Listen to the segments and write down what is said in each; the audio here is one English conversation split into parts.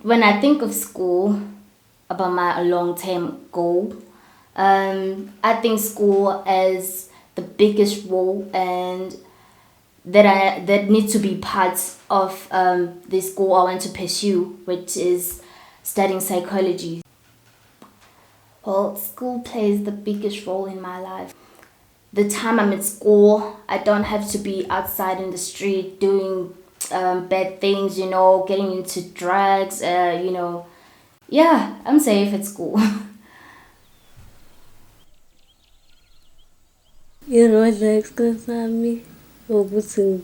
When I think of school, about my long-term goal, I think school as the biggest role and that needs to be part of this goal I want to pursue, which is studying psychology. Well, school plays the biggest role in my life. The time I'm at school, I don't have to be outside in the street doing bad things, getting into drugs. Yeah, I'm safe at school. Irole excuse sami ukuthi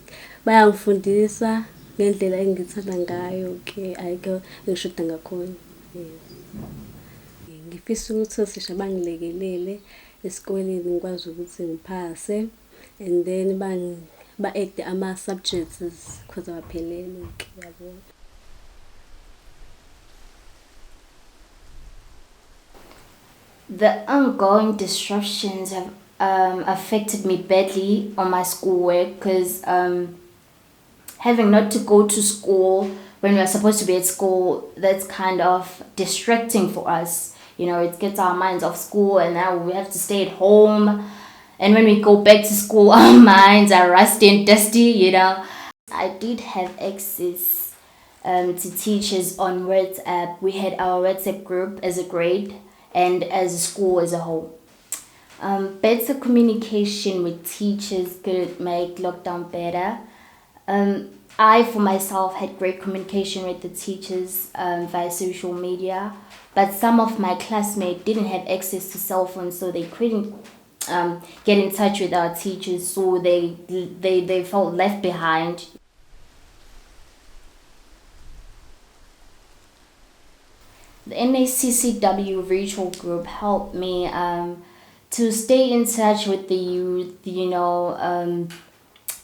bayangifundisa ngendlela engithanda ngayo ayikho engishoda ngakhona. Yes. Ngifisa ukuthi osisha bangilekelele esikoleni ngikwazi ukuthi ngiphase and then ba-add ama-subjects because awaphelele yabo. The ongoing disruptions have affected me badly on my schoolwork because having not to go to school when we're supposed to be at school, that's kind of distracting for us. It gets our minds off school and now we have to stay at home. And when we go back to school, our minds are rusty and dusty. I did have access to teachers on WhatsApp. We had our WhatsApp group as a grade and as a school as a whole. Better communication with teachers could make lockdown better. I, for myself, had great communication with the teachers via social media, but some of my classmates didn't have access to cell phones, so they couldn't get in touch with our teachers, so they felt left behind. The NACCW virtual group helped me to stay in touch with the youth,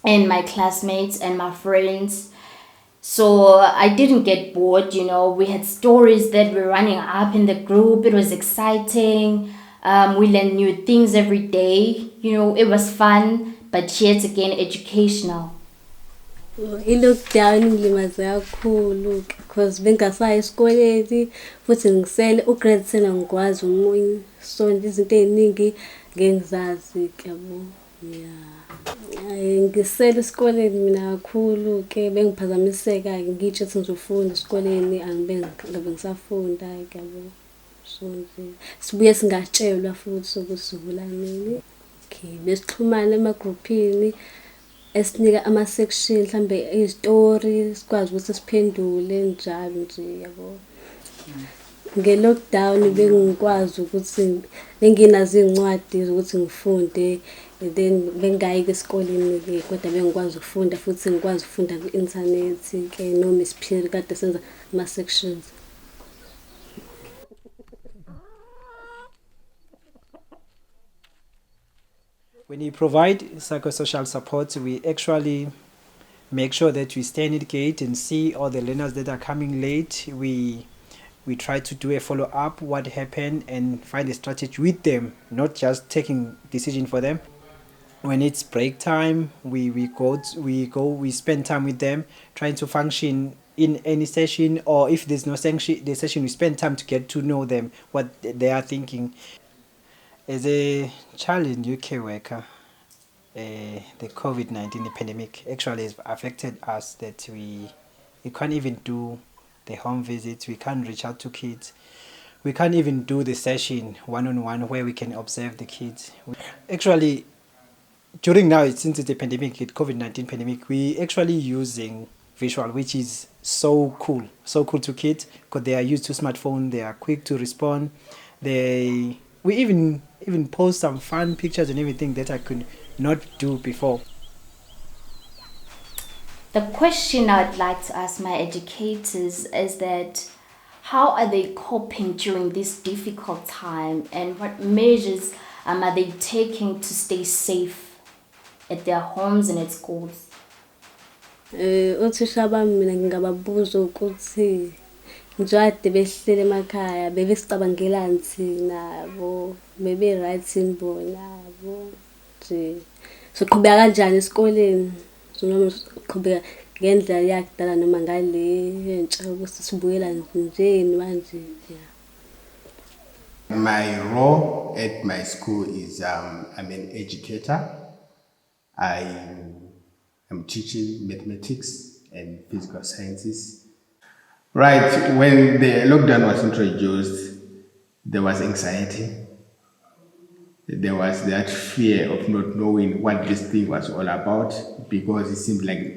and my classmates and my friends. So I didn't get bored, we had stories that were running up in the group. It was exciting. We learned new things every day. It was fun, but yet again educational. I-lockdown ngilimaze kakhulu because bengasayi esikoleni futhi ngisele ugrade 10 angikwazi umunye, so izinto eziningi ngengizazi yabo. Ngisele esikoleni mina kakhulu bengiphazamiseka ngitsho ukuthi ngizofunda esikoleni ngabe ngisafunda yabo. So nje sibuye singatshelwa futhi ukuthi sivula nini. Besixhumana emagroupini esinika ama-section mhlambe izitori sikwazi ukuthi siphendule njalo nje yabo. Nge-lockdown bengikwazi ukuthi benginazo iy'ncwadi zokuthi ngifunde and then bengayi esikoleni kodwa bengikwazi ukufunda futhi ngikwazi ukufunda ku-inthanethi noma isiphiri kade senza ama-sections. When we provide psychosocial support, we actually make sure that we stand at the gate and see all the learners that are coming late. We try to do a follow-up, what happened, and find a strategy with them, not just taking decision for them. When it's break time, we spend time with them, trying to function in any session, or if there's no session, we spend time to get to know them, what they are thinking. As a child in UK worker, the COVID-19 pandemic actually has affected us that we can't even do the home visits, we can't reach out to kids, we can't even do the session one-on-one where we can observe the kids. Actually, during now, since it's a pandemic, the COVID-19 pandemic, we actually using visual, which is so cool to kids because they are used to smartphone, they are quick to respond. We even post some fun pictures and everything that I could not do before. The question I'd like to ask my educators is that how are they coping during this difficult time, and what measures are they taking to stay safe at their homes and at schools? Othisha bami mina ngingababuza ukuthi njade behlele emakhaya bebesicabangelani thina yabo, bebe right bona yabo nje soqhubeka kanjani esikoleni, noma soqhubeka ngendlela yakudala noma ngale entsha ukuthi sibuyela nje manje. My role at my school is I'm an educator. I am teaching mathematics and physical sciences. Right, when the lockdown was introduced, there was anxiety. There was that fear of not knowing what this thing was all about, because it seemed like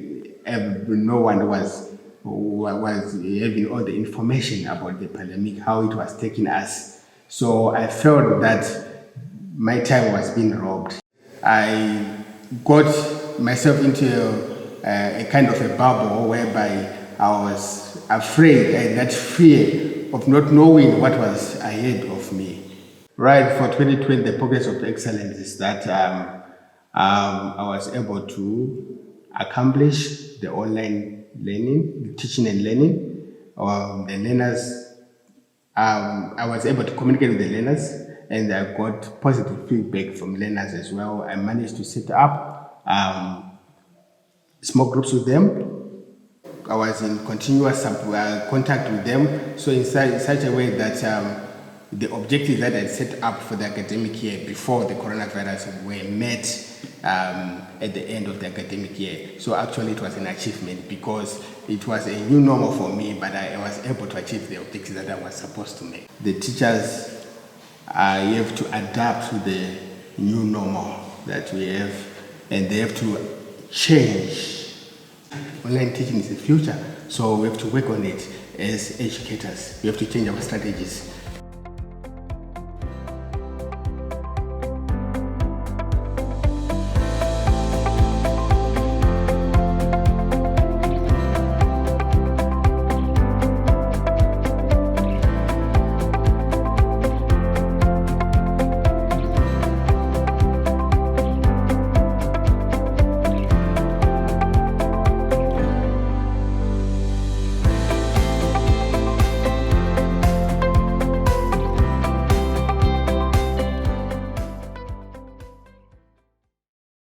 no one was having all the information about the pandemic, how it was taking us. So I felt that my time was being robbed. I got myself into a kind of a bubble whereby I was afraid, and that fear of not knowing what was ahead of me. Right, for 2020, the pockets of excellence is that I was able to accomplish the online learning, the teaching and learning. The learners, I was able to communicate with the learners, and I got positive feedback from learners as well. I managed to set up small groups with them. I was in continuous contact with them, so in such a way that the objectives that I set up for the academic year before the coronavirus were met at the end of the academic year. So actually it was an achievement, because it was a new normal for me, but I was able to achieve the objectives that I was supposed to make. The teachers have to adapt to the new normal that we have, and they have to change. Online teaching is the future, so we have to work on it as educators. We have to change our strategies.